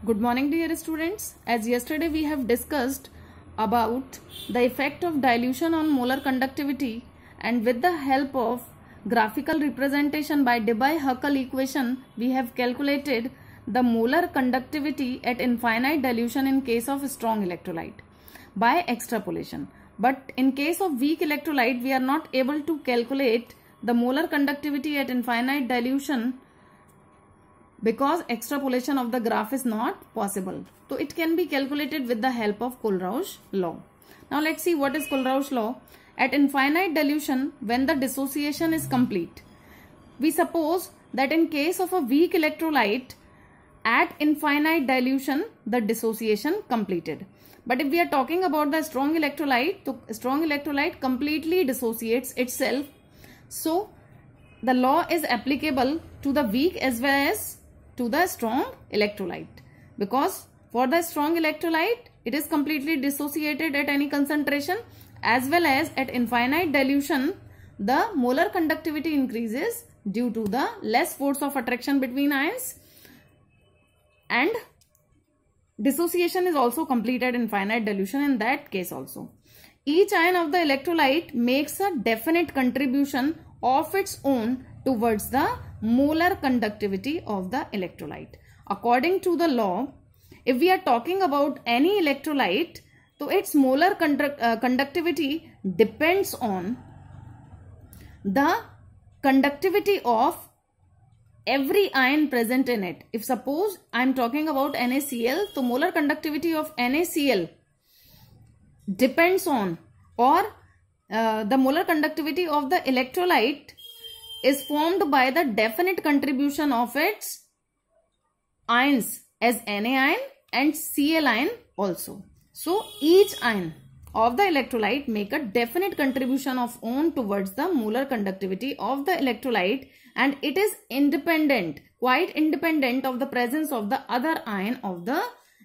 Good morning, dear students. As yesterday we have discussed about the effect of dilution on molar conductivity, and with the help of graphical representation by Debye-Huckel equation, we have calculated the molar conductivity at infinite dilution in case of strong electrolyte by extrapolation. But in case of weak electrolyte, we are not able to calculate the molar conductivity at infinite dilution because extrapolation of the graph is not possible. So it can be calculated with the help of Kohlrausch law. Now let's see what is Kohlrausch law. At infinite dilution, when the dissociation is complete, we suppose that in case of a weak electrolyte, at infinite dilution, the dissociation completed. But if we are talking about the strong electrolyte, the strong electrolyte completely dissociates itself. So the law is applicable to the weak as well as to the strong electrolyte, because for the strong electrolyte it is completely dissociated at any concentration, as well as at infinite dilution the molar conductivity increases due to the less force of attraction between ions, and dissociation is also complete at infinite dilution in that case also. Each ion of the electrolyte makes a definite contribution of its own towards the molar conductivity of the electrolyte. According to the law, if we are talking about any electrolyte, so its molar conductivity depends on the conductivity of every ion present in it. If suppose I am talking about NaCl, so molar conductivity of NaCl depends on, or the molar conductivity of the electrolyte is formed by the definite contribution of its ions as Na ion and Cl ion also. So each ion of the electrolyte make a definite contribution of own towards the molar conductivity of the electrolyte, and it is independent, quite independent of the presence of the other ion of the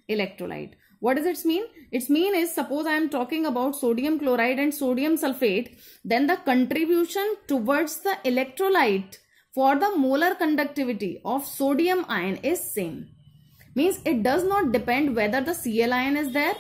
electrolyte. What does it mean? Its mean is, suppose I am talking about sodium chloride and sodium sulfate, then the contribution towards the electrolyte for the molar conductivity of sodium ion is same. Means it does not depend whether the Cl ion is there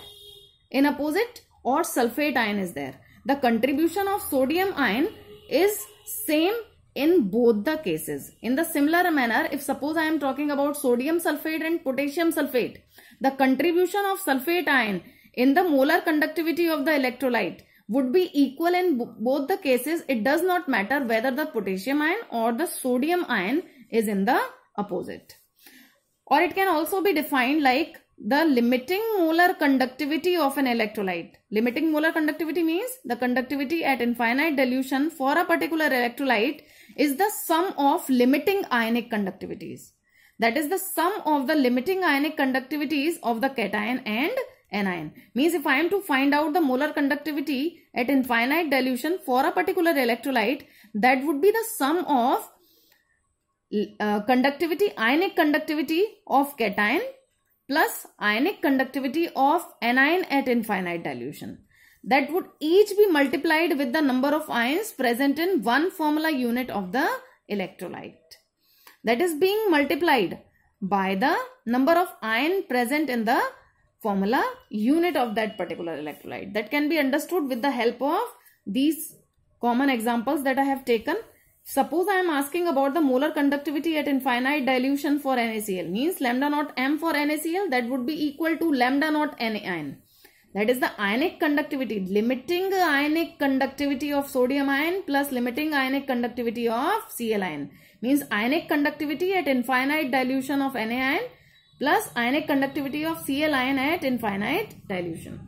in opposite or sulfate ion is there. The contribution of sodium ion is same in both the cases. In the similar manner, if suppose I am talking about sodium sulfate and potassium sulfate, the contribution of sulfate ion in the molar conductivity of the electrolyte would be equal in both the cases. It does not matter whether the potassium ion or the sodium ion is in the opposite. Or it can also be defined like the limiting molar conductivity of an electrolyte. Limiting molar conductivity means the conductivity at infinite dilution for a particular electrolyte is the sum of limiting ionic conductivities. That is the sum of the limiting ionic conductivities of the cation and anion. Means if I am to find out the molar conductivity at infinite dilution for a particular electrolyte, that would be the sum of ionic conductivity of cation plus ionic conductivity of anion at infinite dilution. That would each be multiplied with the number of ions present in one formula unit of the electrolyte. That is being multiplied by the number of ion present in the formula unit of that particular electrolyte. That can be understood with the help of these common examples that I have taken. Suppose I am asking about the molar conductivity at infinite dilution for NaCl, means lambda naught M for NaCl, that would be equal to lambda naught Na ion. That is the ionic conductivity, limiting ionic conductivity of sodium ion plus limiting ionic conductivity of Cl ion. Means ionic conductivity at infinite dilution of Na ion plus ionic conductivity of Cl ion at infinite dilution.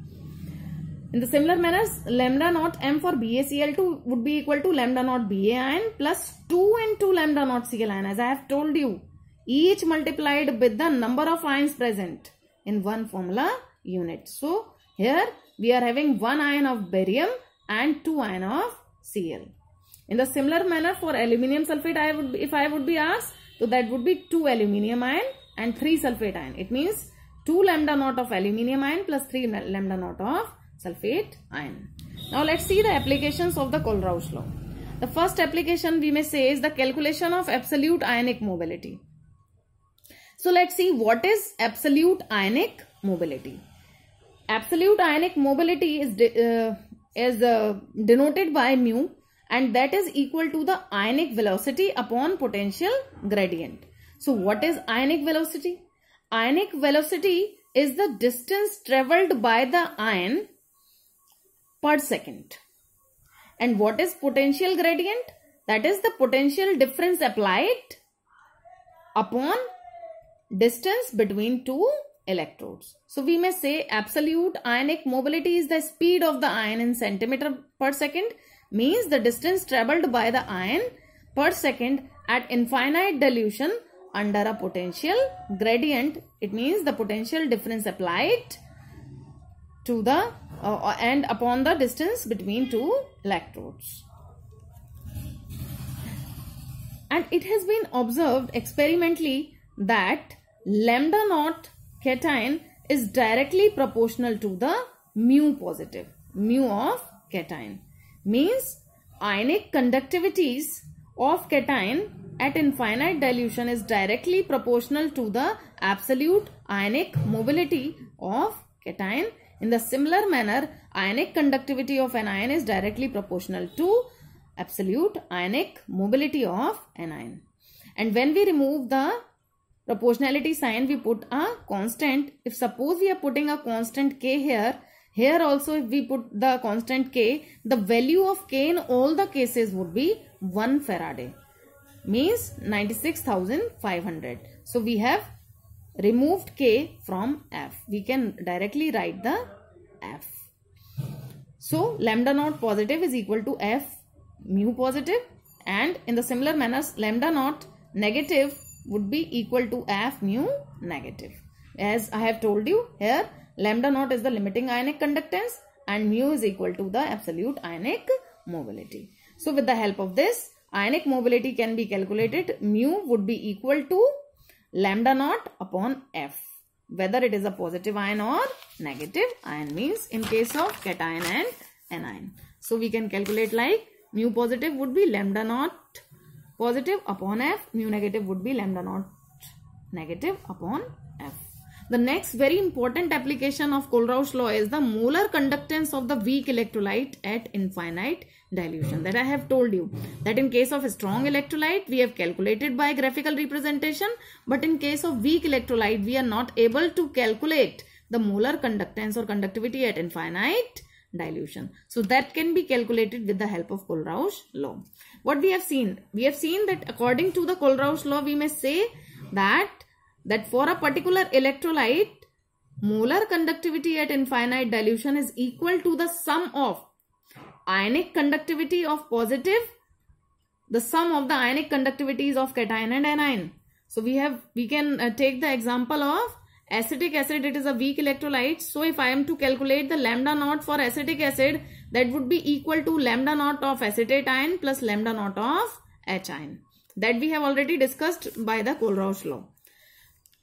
In the similar manner, lambda naught M for BaCl2 would be equal to lambda naught Ba ion plus 2 into lambda naught Cl ion. As I have told you, each multiplied with the number of ions present in one formula unit. So here we are having 1 ion of barium and 2 ion of Cl. In the similar manner for aluminium sulfate, if I would be asked, so that would be 2 aluminium ion and 3 sulfate ion. It means 2 lambda naught of aluminium ion plus 3 lambda naught of sulfate ion. Now let's see the applications of the Kohlrausch law. The first application we may say is the calculation of absolute ionic mobility. So let's see what is absolute ionic mobility. Absolute ionic mobility is denoted by mu, and that is equal to the ionic velocity upon potential gradient. So what is ionic velocity? Ionic velocity is the distance traveled by the ion per second. And what is potential gradient? That is the potential difference applied upon distance between two electrodes. So we may say absolute ionic mobility is the speed of the ion in centimeter per second, means the distance traveled by the ion per second at infinite dilution under a potential gradient. It means the potential difference applied to the and upon the distance between two electrodes. And it has been observed experimentally that lambda naught cation is directly proportional to the mu positive. Mu of cation means ionic conductivities of cation at infinite dilution is directly proportional to the absolute ionic mobility of cation. In the similar manner, ionic conductivity of an ion is directly proportional to absolute ionic mobility of an ion. And when we remove the proportionality sign, we put a constant. If suppose we are putting a constant k here also if we put the constant k, the value of k in all the cases would be 1 Faraday, means 96,500. So we have removed k from F. We can directly write the F. So lambda naught positive is equal to F mu positive, and in the similar manner lambda naught negative would be equal to F mu negative. As I have told you here, lambda naught is the limiting ionic conductance and mu is equal to the absolute ionic mobility. So with the help of this, ionic mobility can be calculated. Mu would be equal to lambda naught upon F, whether it is a positive ion or negative ion, means in case of cation and anion. So we can calculate like mu positive would be lambda naught positive upon F, mu negative would be lambda naught negative upon F. The next very important application of Kohlrausch law is the molar conductance of the weak electrolyte at infinite dilution. That I have told you that in case of a strong electrolyte we have calculated by graphical representation, but in case of weak electrolyte we are not able to calculate the molar conductance or conductivity at infinite dilution. So that can be calculated with the help of Kohlrausch law. What we have seen? We have seen that according to the Kohlrausch law we may say that for a particular electrolyte, molar conductivity at infinite dilution is equal to the sum of ionic conductivity of positive, the sum of the ionic conductivities of cation and anion. So we can take the example of acetic acid. It is a weak electrolyte. So if I am to calculate the lambda naught for acetic acid, that would be equal to lambda naught of acetate ion plus lambda naught of H ion. That we have already discussed by the Kohlrausch law.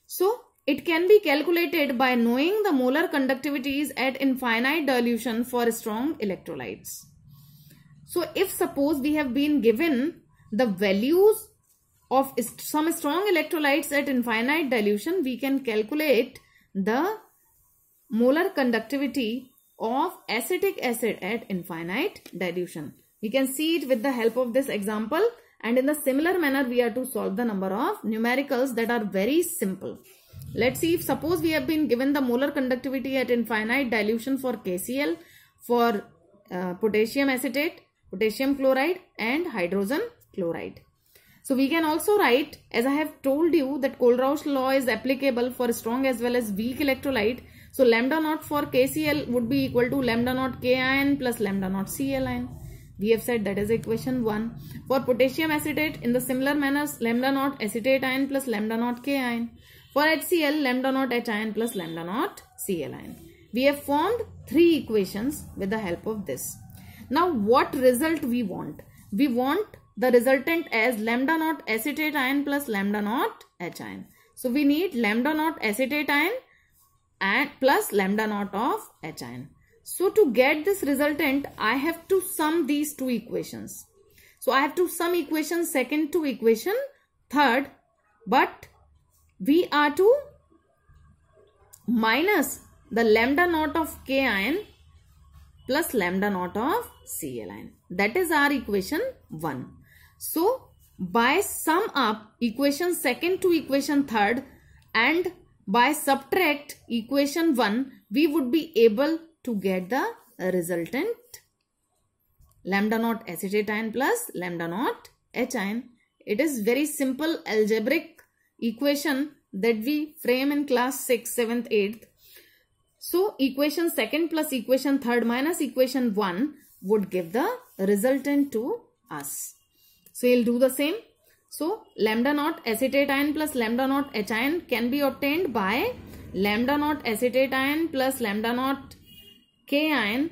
So it can be calculated by knowing the molar conductivities at infinite dilution for strong electrolytes. So if suppose we have been given the values of some strong electrolytes at infinite dilution, we can calculate the molar conductivity of acetic acid at infinite dilution. We can see it with the help of this example, and in the similar manner we are to solve the number of numericals that are very simple. Let's see, if suppose we have been given the molar conductivity at infinite dilution for KCl, for potassium acetate, potassium chloride and hydrogen chloride. So we can also write, as I have told you, that Kohlrausch law is applicable for strong as well as weak electrolyte. So lambda naught for KCl would be equal to lambda naught K ion plus lambda naught Cl ion. We have said that is equation 1. For potassium acetate, in the similar manner, lambda naught acetate ion plus lambda naught K ion. For HCl, lambda naught H ion plus lambda naught Cl ion. We have formed 3 equations with the help of this. Now what result we want? We want the resultant as lambda naught acetate ion plus lambda naught H ion. So we need lambda naught acetate ion and plus lambda naught of H ion. So to get this resultant, I have to sum these 2 equations. So I have to sum equation second to equation third, but we are to minus the lambda naught of K-ion plus lambda naught of Cl-ion. That is our equation 1. So, by sum up equation 2nd to equation 3rd and by subtract equation 1, we would be able to get the resultant lambda naught acetate ion plus lambda naught H-ion. It is very simple algebraic equation that we frame in class 6th, 7th, 8th. So, equation 2nd plus equation 3rd minus equation 1 would give the resultant to us. So, we'll do the same. So, lambda naught acetate ion plus lambda naught H ion can be obtained by lambda naught acetate ion plus lambda naught K ion.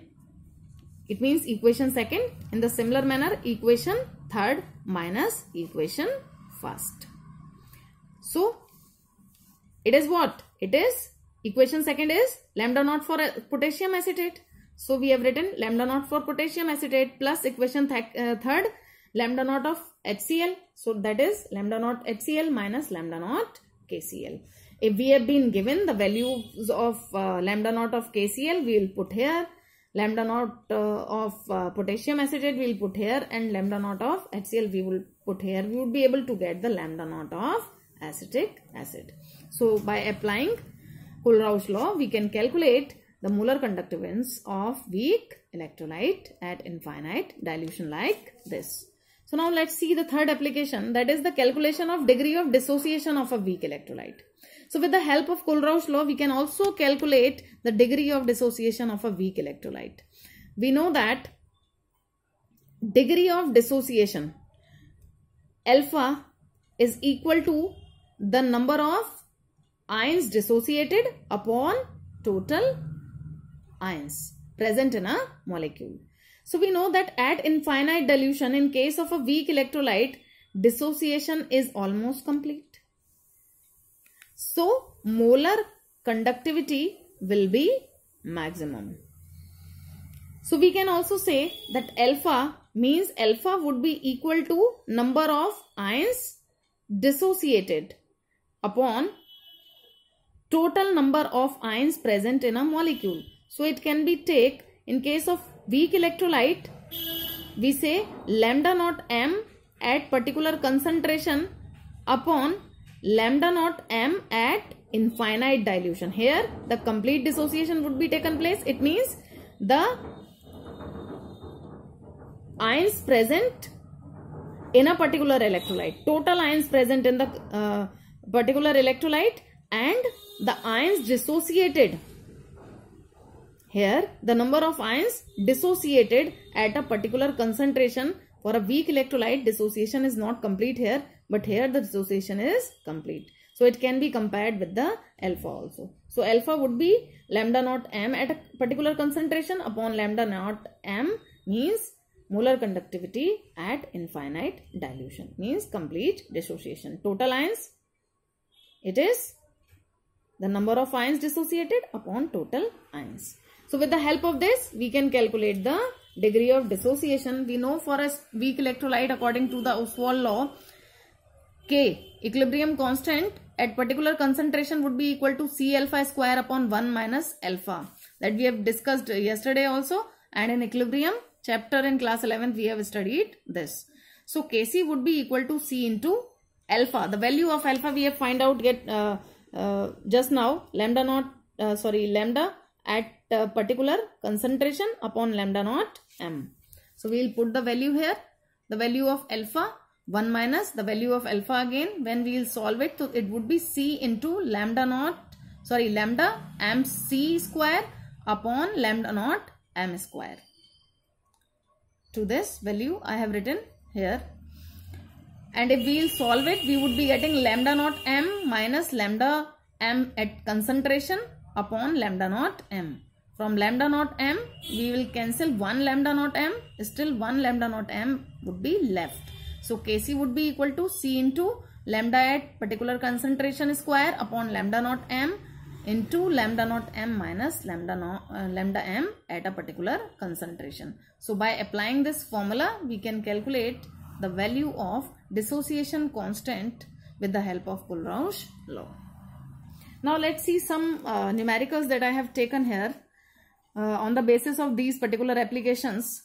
It means equation 2nd. In the similar manner, equation 3rd minus equation 1st. So, it is what? It is equation 2nd is lambda naught for potassium acetate. So, we have written lambda naught for potassium acetate plus equation 3rd lambda naught of HCl. So, that is lambda naught HCl minus lambda naught KCl. If we have been given the values of lambda naught of KCl, we will put here. Lambda naught of potassium acetate we will put here, and lambda naught of HCl we will put here. We would be able to get the lambda naught of acetic acid. So, by applying Kohlrausch law, we can calculate the molar conductance of weak electrolyte at infinite dilution like this. So, now let's see the third application, that is the calculation of degree of dissociation of a weak electrolyte. So, with the help of Kohlrausch law, we can also calculate the degree of dissociation of a weak electrolyte. We know that degree of dissociation alpha is equal to the number of ions dissociated upon total ions present in a molecule. So, we know that at infinite dilution, in case of a weak electrolyte, dissociation is almost complete. So, molar conductivity will be maximum. So, we can also say that alpha means alpha would be equal to number of ions dissociated upon total number of ions present in a molecule. So, it can be take in case of weak electrolyte, we say lambda naught m at particular concentration upon lambda naught m at infinite dilution. Here the complete dissociation would be taken place. It means the ions present in a particular electrolyte, total ions present in the particular electrolyte, and the ions dissociated. Here the number of ions dissociated at a particular concentration. For a weak electrolyte, dissociation is not complete here, but here the dissociation is complete. So, it can be compared with the alpha also. So, alpha would be lambda naught m at a particular concentration upon lambda naught m means molar conductivity at infinite dilution, means complete dissociation. Total ions, it is the number of ions dissociated upon total ions. So, with the help of this, we can calculate the degree of dissociation. We know for a weak electrolyte, according to the Ostwald law, K, equilibrium constant at particular concentration would be equal to C alpha square upon 1 minus alpha. That we have discussed yesterday also, and in equilibrium chapter in class 11th we have studied this. So, Kc would be equal to C into alpha. The value of alpha we have find out just now, lambda at particular concentration upon lambda naught m. So, we will put the value here, the value of alpha 1 minus the value of alpha again. When we will solve it, so it would be C into lambda m C square upon lambda naught m square. To this value I have written here. And if we will solve it, we would be getting lambda naught m minus lambda m at concentration upon lambda naught m. From lambda naught m, we will cancel 1 lambda naught m, still 1 lambda naught m would be left. So, Kc would be equal to C into lambda at particular concentration square upon lambda naught m into lambda naught m minus lambda m at a particular concentration. So, by applying this formula, we can calculate the value of dissociation constant with the help of Kulrausch law. Now let's see some numericals that I have taken here on the basis of these particular applications.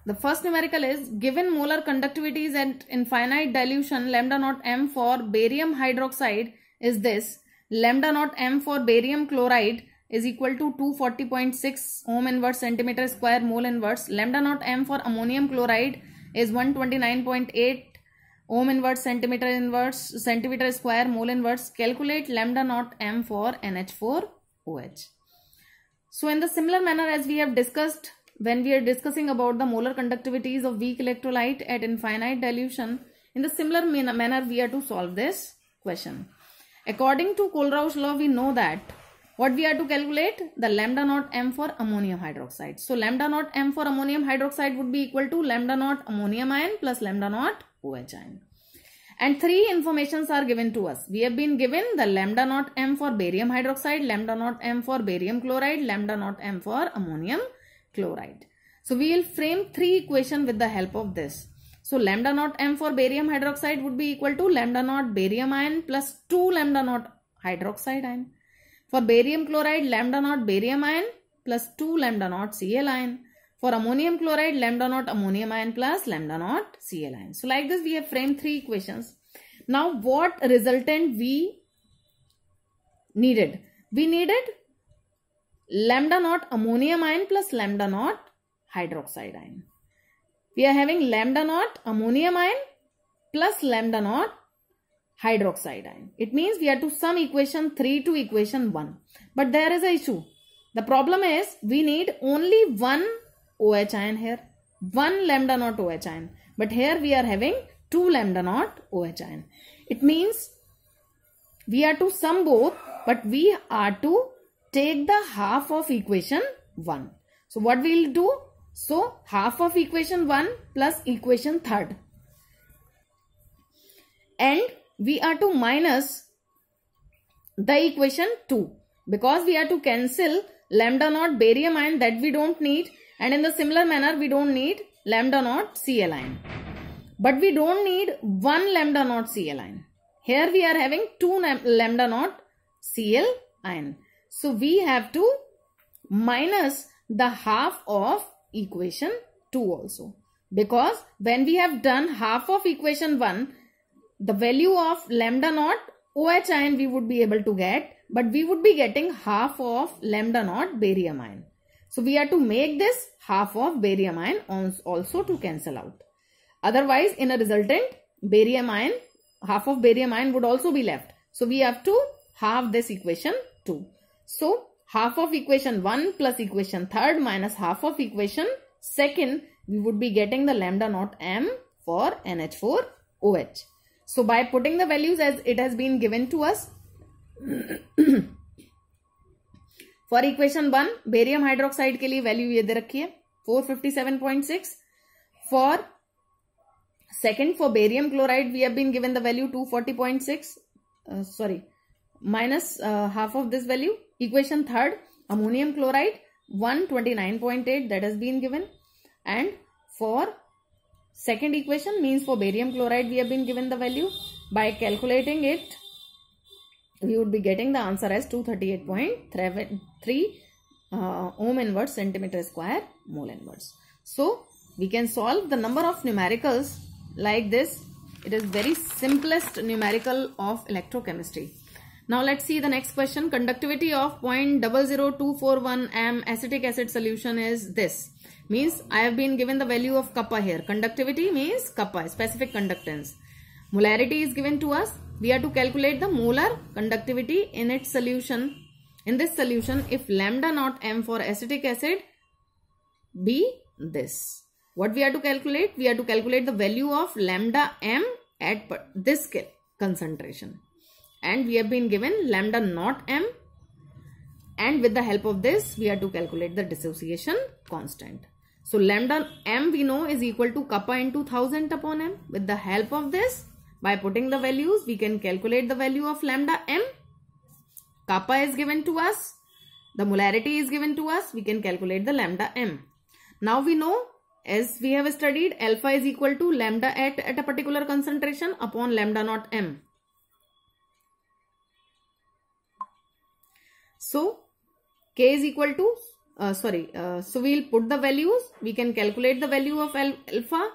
The first numerical is, given molar conductivities at infinite dilution lambda naught m for barium hydroxide is this. Lambda naught m for barium chloride is equal to 240.6 ohm inverse centimeter square mole inverse. Lambda naught m for ammonium chloride is 129.8 ohm inverse centimeter square mole inverse. Calculate lambda naught m for NH4OH. So in the similar manner as we have discussed when we are discussing about the molar conductivities of weak electrolyte at infinite dilution, in the similar manner we are to solve this question. According to Kulrausch law, we know that what we are to calculate? The lambda naught m for ammonium hydroxide. So lambda naught m for ammonium hydroxide would be equal to lambda naught ammonium ion plus lambda naught OH ion. And three informations are given to us. We have been given the lambda naught m for barium hydroxide, lambda naught m for barium chloride, lambda naught m for ammonium chloride. So we will frame three equations with the help of this. So lambda naught m for barium hydroxide would be equal to lambda naught barium ion plus 2 lambda naught hydroxide ion. For barium chloride, lambda naught barium ion plus 2 lambda naught Cl ion. For ammonium chloride, lambda naught ammonium ion plus lambda naught Cl ion. So like this we have framed three equations. Now what resultant we needed? We needed lambda naught ammonium ion plus lambda naught hydroxide ion. We are having lambda naught ammonium ion plus lambda naught hydroxide ion. It means we have to sum equation 3 to equation 1. But there is an issue. The problem is we need only one OH ion here. One lambda naught OH ion. But here we are having 2 lambda naught OH ion. It means we are to sum both, but we are to take the half of equation 1. So what we will do? So half of equation 1 plus equation 3rd. And we are to minus the equation 2. Because we are to cancel lambda naught barium ion that we don't need. And in the similar manner we don't need lambda naught Cl ion. But we don't need one lambda naught Cl ion. Here we are having 2 lambda naught Cl ion. So we have to minus the half of equation 2 also. Because when we have done half of equation 1, the value of lambda naught OH ion we would be able to get. But we would be getting half of lambda naught barium ion. So we have to make this half of barium ion also to cancel out. Otherwise in a resultant barium ion, half of barium ion would also be left. So we have to halve this equation 2. So half of equation 1 plus equation 3rd minus half of equation 2nd, we would be getting the lambda naught m for NH4OH. So by putting the values as it has been given to us, for equation 1 barium hydroxide के लिए value ये दे रखी है 457.6. For second, for barium chloride we have been given the value 240.6. Minus half of this value. Equation 3rd, ammonium chloride 129.8, that has been given. And for second equation, means for barium chloride we have been given the value. By calculating it, we would be getting the answer as 238.3 ohm inverse centimeter square mole inverse. So we can solve the number of numericals like this. It is very simplest numerical of electrochemistry. Now let's see the next question. Conductivity of 0.00241 m acetic acid solution is this. Means I have been given the value of kappa here. Conductivity means kappa, specific conductance. Molarity is given to us. We have to calculate the molar conductivity in its solution. In this solution, if lambda naught m for acetic acid be this. What we have to calculate? We have to calculate the value of lambda m at this concentration. And we have been given lambda naught m, and with the help of this we have to calculate the dissociation constant. So lambda m we know is equal to kappa into 1000 upon m. With the help of this, by putting the values, we can calculate the value of lambda m. Kappa is given to us, the molarity is given to us, we can calculate the lambda m. Now we know as we have studied, alpha is equal to lambda at a particular concentration upon lambda naught m. So K is equal to, so we'll put the values, we can calculate the value of alpha,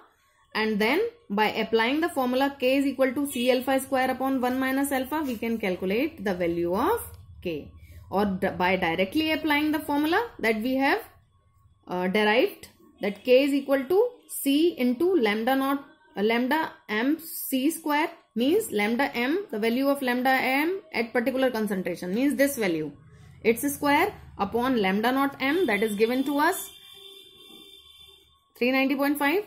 and then by applying the formula K is equal to C alpha square upon 1 minus alpha, we can calculate the value of K. Or by directly applying the formula that we have derived, that K is equal to C into lambda m C square, means lambda m, the value of lambda m at particular concentration, means this value, its square upon lambda naught m, that is given to us 390.5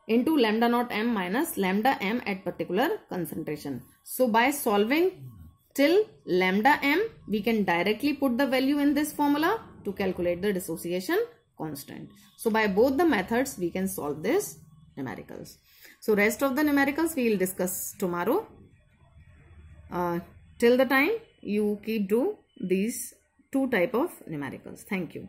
into lambda naught m minus lambda m at particular concentration. So by solving till lambda m, we can directly put the value in this formula to calculate the dissociation constant. So by both the methods, we can solve this numericals. So rest of the numericals we will discuss tomorrow. Till the time, you keep do these two type of numericals. Thank you.